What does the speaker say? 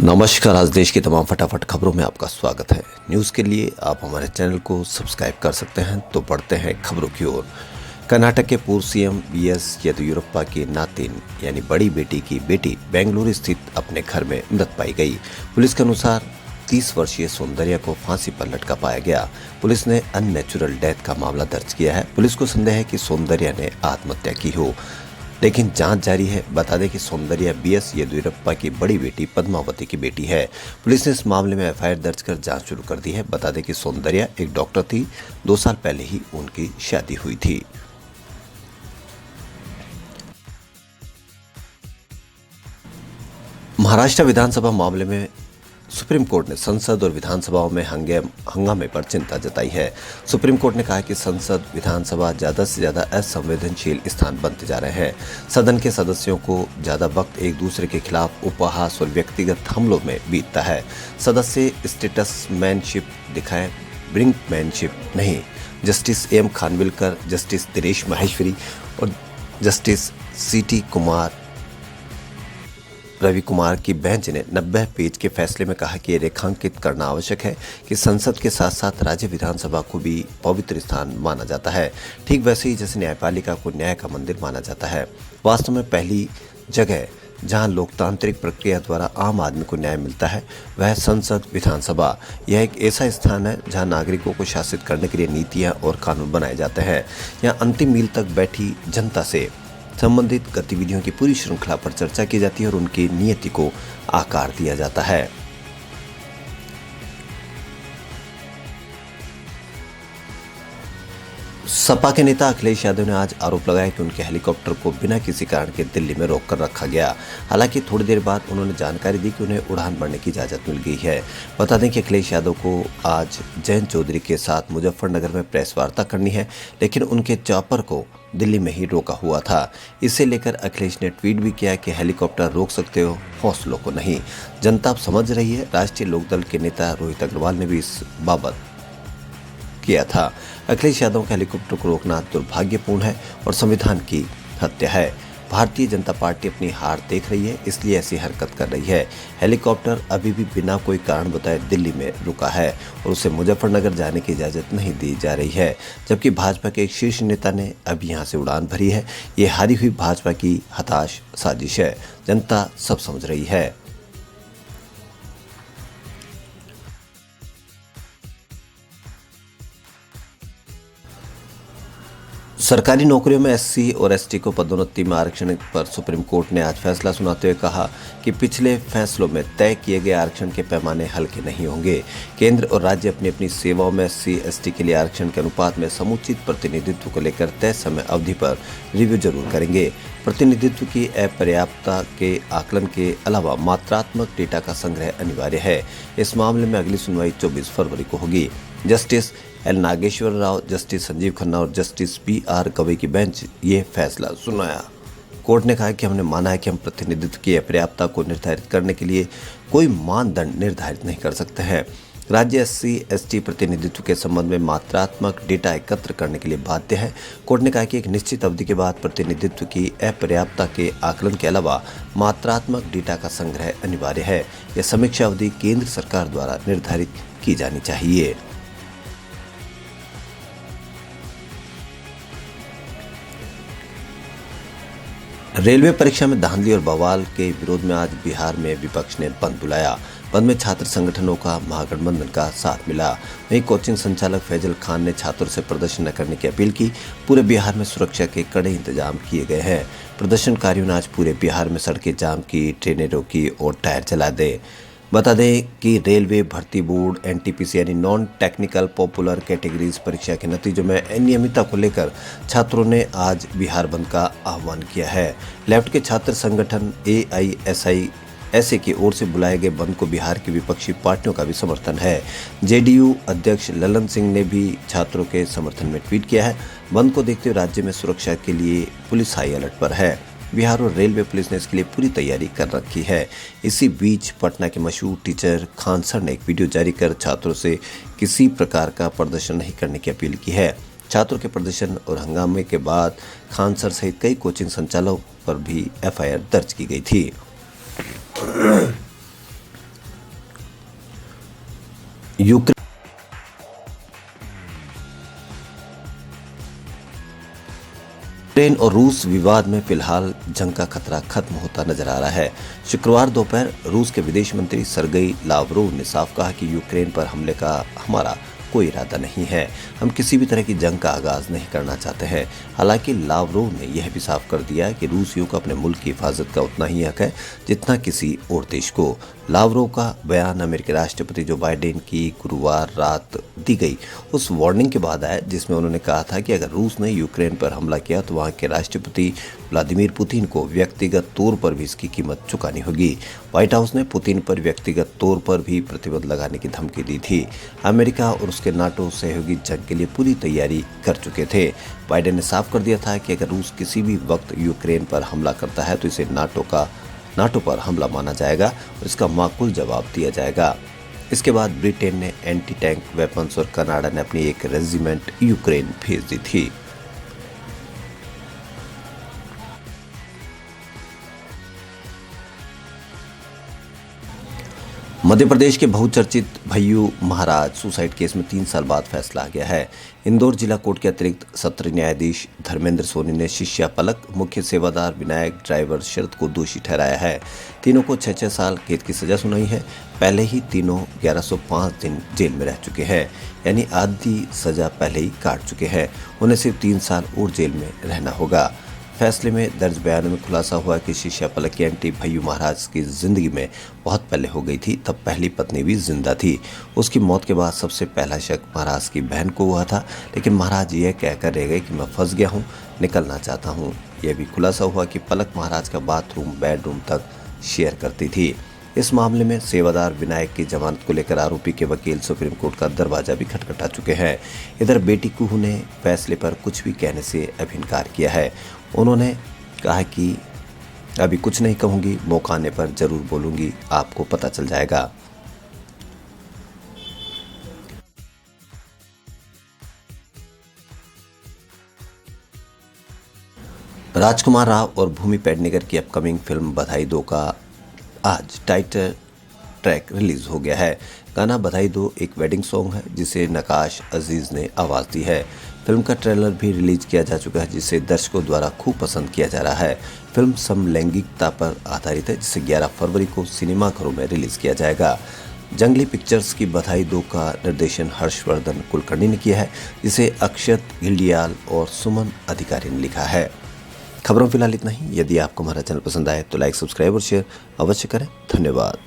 नमस्कार। आज देश की तमाम फटाफट खबरों में आपका स्वागत है। न्यूज़ के लिए आप हमारे चैनल को सब्सक्राइब कर सकते हैं। तो बढ़ते हैं खबरों की ओर। कर्नाटक के पूर्व सीएम बीएस येदियुरप्पा की नातिन यानी बड़ी बेटी की बेटी बेंगलुरु स्थित अपने घर में मृत पाई गई। पुलिस के अनुसार 30 वर्षीय सौंदर्या को फांसी पर लटका पाया गया। पुलिस ने अननेचुरल डेथ का मामला दर्ज किया है। पुलिस को संदेह है कि सौंदर्या ने आत्महत्या की हो, लेकिन जांच जारी है। बता दें कि सौंदर्या बीएस येदियुरप्पा की बड़ी बेटी पद्मावती की बेटी है। पुलिस ने इस मामले में एफआईआर दर्ज कर जांच शुरू कर दी है। बता दें कि सौंदर्या एक डॉक्टर थी। 2 साल पहले ही उनकी शादी हुई थी। महाराष्ट्र विधानसभा मामले में सुप्रीम कोर्ट ने संसद और विधानसभाओं में हंगामे पर चिंता जताई है। सुप्रीम कोर्ट ने कहा कि संसद विधानसभा ज्यादा से ज्यादा असंवेदनशील स्थान बनते जा रहे हैं। सदन के सदस्यों को ज्यादा वक्त एक दूसरे के खिलाफ उपहास और व्यक्तिगत हमलों में बीतता है। सदस्य स्टेटसमैनशिप दिखाएं, ब्रिंकमैनशिप नहीं। Justice M Khanwilkar, justice Dinesh Maheshwari और जस्टिस सीटी कुमार रवि कुमार की बेंच ने 90 पेज के फैसले में कहा कि ये रेखांकित करना आवश्यक है कि संसद के साथ साथ राज्य विधानसभा को भी पवित्र स्थान माना जाता है, ठीक वैसे ही जैसे न्यायपालिका को न्याय का मंदिर माना जाता है। वास्तव में पहली जगह जहां लोकतांत्रिक प्रक्रिया द्वारा आम आदमी को न्याय मिलता है वह संसद विधानसभा। यह एक ऐसा स्थान है जहां नागरिकों को शासित करने के लिए नीतियां और कानून बनाए जाते हैं। यहाँ अंतिम मील तक बैठी जनता से संबंधित गतिविधियों की पूरी श्रृंखला पर चर्चा की जाती है और उनकी नियति को आकार दिया जाता है। सपा के नेता अखिलेश यादव ने आज आरोप लगाया कि उनके हेलीकॉप्टर को बिना किसी कारण के दिल्ली में रोक कर रखा गया। हालांकि थोड़ी देर बाद उन्होंने जानकारी दी कि उन्हें उड़ान भरने की इजाजत मिल गई है। बता दें कि अखिलेश यादव को आज जयंत चौधरी के साथ मुजफ्फरनगर में प्रेस वार्ता करनी है, लेकिन उनके चॉपर को दिल्ली में ही रोका हुआ था। इसे लेकर अखिलेश ने ट्वीट भी किया कि हेलीकॉप्टर रोक सकते हो, हौसलों को नहीं। जनता अब समझ रही है। राष्ट्रीय लोकदल के नेता रोहित अग्रवाल ने भी इस बाबत किया था। अखिलेश यादव का हेलीकॉप्टर को रोकना दुर्भाग्यपूर्ण है और संविधान की हत्या है। भारतीय जनता पार्टी अपनी हार देख रही है, इसलिए ऐसी हरकत कर रही है। हेलीकॉप्टर अभी भी बिना कोई कारण बताए दिल्ली में रुका है और उसे मुजफ्फरनगर जाने की इजाजत नहीं दी जा रही है, जबकि भाजपा के एक शीर्ष नेता ने अब यहां से उड़ान भरी है। ये हारी हुई भाजपा की हताश साजिश है। जनता सब समझ रही है। सरकारी नौकरियों में एससी और एसटी को पदोन्नति में आरक्षण पर सुप्रीम कोर्ट ने आज फैसला सुनाते हुए कहा कि पिछले फैसलों में तय किए गए आरक्षण के पैमाने हल्के नहीं होंगे। केंद्र और राज्य अपनी अपनी सेवाओं में एससी एसटी के लिए आरक्षण के अनुपात में समुचित प्रतिनिधित्व को लेकर तय समय अवधि पर रिव्यू जरूर करेंगे। प्रतिनिधित्व की अपर्याप्तता के आकलन के अलावा मात्रात्मक डेटा का संग्रह अनिवार्य है। इस मामले में अगली सुनवाई 24 फरवरी को होगी। Justice L Nageswara Rao, justice Sanjiv Khanna और जस्टिस BR गवई की बेंच ये फैसला सुनाया। कोर्ट ने कहा कि हमने माना है कि हम प्रतिनिधित्व की अपर्याप्तता को निर्धारित करने के लिए कोई मानदंड निर्धारित नहीं कर सकते हैं। राज्य एससी एसटी प्रतिनिधित्व के संबंध में मात्रात्मक डेटा एकत्र करने के लिए बाध्य है। कोर्ट ने कहा कि एक निश्चित अवधि के बाद प्रतिनिधित्व की अपर्याप्तता के आकलन के अलावा मात्रात्मक डेटा का संग्रह अनिवार्य है। यह समीक्षा अवधि केंद्र सरकार द्वारा निर्धारित की जानी चाहिए। रेलवे परीक्षा में धांधली और बवाल के विरोध में आज बिहार में विपक्ष ने बंद बुलाया। बंद में छात्र संगठनों का महागठबंधन का साथ मिला। वहीं कोचिंग संचालक फैजल खान ने छात्रों से प्रदर्शन न करने की अपील की। पूरे बिहार में सुरक्षा के कड़े इंतजाम किए गए हैं। प्रदर्शनकारियों ने आज पूरे बिहार में सड़कें जाम की, ट्रेनें रोकी और टायर जला दे। बता दें कि रेलवे भर्ती बोर्ड NTPC यानी नॉन टेक्निकल पॉपुलर कैटेगरीज परीक्षा के नतीजों में अनियमितता को लेकर छात्रों ने आज बिहार बंद का आह्वान किया है। लेफ्ट के छात्र संगठन AISI की ओर से बुलाए गए बंद को बिहार की विपक्षी पार्टियों का भी समर्थन है। JDU अध्यक्ष ललन सिंह ने भी छात्रों के समर्थन में ट्वीट किया है। बंद को देखते हुए राज्य में सुरक्षा के लिए पुलिस हाई अलर्ट पर है। बिहार और रेलवे पुलिस ने इसके लिए पूरी तैयारी कर रखी है। इसी बीच पटना के मशहूर टीचर खान सर ने एक वीडियो जारी कर छात्रों से किसी प्रकार का प्रदर्शन नहीं करने की अपील की है। छात्रों के प्रदर्शन और हंगामे के बाद खान सर सहित कई कोचिंग संचालकों पर भी FIR दर्ज की गई थी। यूक्रेन और रूस विवाद में फिलहाल जंग का खतरा खत्म होता नजर आ रहा है। शुक्रवार दोपहर रूस के विदेश मंत्री सर्गेई लावरोव ने साफ कहा कि यूक्रेन पर हमले का हमारा कोई इरादा नहीं है। हम किसी भी तरह की जंग का आगाज नहीं करना चाहते हैं। हालांकि लावरोव ने यह भी साफ कर दिया कि रूसियों को अपने मुल्क की हिफाजत का उतना ही हक है जितना किसी और देश को। लावरोव का बयान अमेरिकी राष्ट्रपति जो बाइडेन की गुरुवार रात दी गई उस वार्निंग के बाद आया जिसमें उन्होंने कहा था कि अगर रूस ने यूक्रेन पर हमला किया तो वहां के राष्ट्रपति व्लादिमीर पुतिन को व्यक्तिगत तौर पर भी इसकी कीमत चुकानी होगी। व्हाइट हाउस ने पुतिन पर व्यक्तिगत तौर पर भी प्रतिबंध लगाने की धमकी दी थी। अमेरिका और उसके नाटो सहयोगी जंग के लिए पूरी तैयारी कर चुके थे। बाइडेन ने साफ कर दिया था कि अगर रूस किसी भी वक्त यूक्रेन पर हमला करता है तो इसे नाटो पर हमला माना जाएगा और इसका माकूल जवाब दिया जाएगा। इसके बाद ब्रिटेन ने एंटी टैंक वेपन्स और कनाडा ने अपनी एक रेजिमेंट यूक्रेन भेज दी थी। मध्य प्रदेश के बहुचर्चित भय्यू महाराज सुसाइड केस में 3 साल बाद फैसला आ गया है। इंदौर जिला कोर्ट के अतिरिक्त सत्र न्यायाधीश धर्मेंद्र सोनी ने शिष्या पलक, मुख्य सेवादार विनायक, ड्राइवर शरद को दोषी ठहराया है। तीनों को 6-6 साल कैद की सजा सुनाई है। पहले ही तीनों 1105 दिन जेल में रह चुके हैं, यानी आधी सजा पहले ही काट चुके हैं। उन्हें सिर्फ 3 साल और जेल में रहना होगा। फैसले में दर्ज बयानों में खुलासा हुआ कि शिष्या पलक की आंटी भय्यू महाराज की जिंदगी में बहुत पहले हो गई थी। तब पहली पत्नी भी जिंदा थी। उसकी मौत के बाद सबसे पहला शक महाराज की बहन को हुआ था, लेकिन महाराज यह कहकर रह गए कि मैं फंस गया हूँ, निकलना चाहता हूँ। यह भी खुलासा हुआ कि पलक महाराज का बाथरूम, बेडरूम तक शेयर करती थी। इस मामले में सेवादार विनायक की जमानत को लेकर आरोपी के वकील सुप्रीम कोर्ट का दरवाजा भी खटखटा चुके हैं। इधर बेटी कुहू ने फैसले पर कुछ भी कहने से अब इनकार किया है। उन्होंने कहा कि अभी कुछ नहीं कहूंगी, मौका आने पर जरूर बोलूंगी, आपको पता चल जाएगा। राजकुमार राव और भूमि पेडनेकर की अपकमिंग फिल्म बधाई 2 का आज टाइटल ट्रैक रिलीज हो गया है। गाना बधाई 2 एक वेडिंग सॉन्ग है जिसे नकाश अजीज ने आवाज दी है। फिल्म का ट्रेलर भी रिलीज किया जा चुका है जिसे दर्शकों द्वारा खूब पसंद किया जा रहा है। फिल्म समलैंगिकता पर आधारित है जिसे 11 फरवरी को सिनेमाघरों में रिलीज किया जाएगा। जंगली पिक्चर्स की बधाई 2 का निर्देशन हर्षवर्धन कुलकर्णी ने किया है, जिसे अक्षत घिल्डियाल और सुमन अधिकारी ने लिखा है। खबरों फिलहाल इतना ही। यदि आपको हमारा चैनल पसंद आए तो लाइक, सब्सक्राइब और शेयर अवश्य करें। धन्यवाद।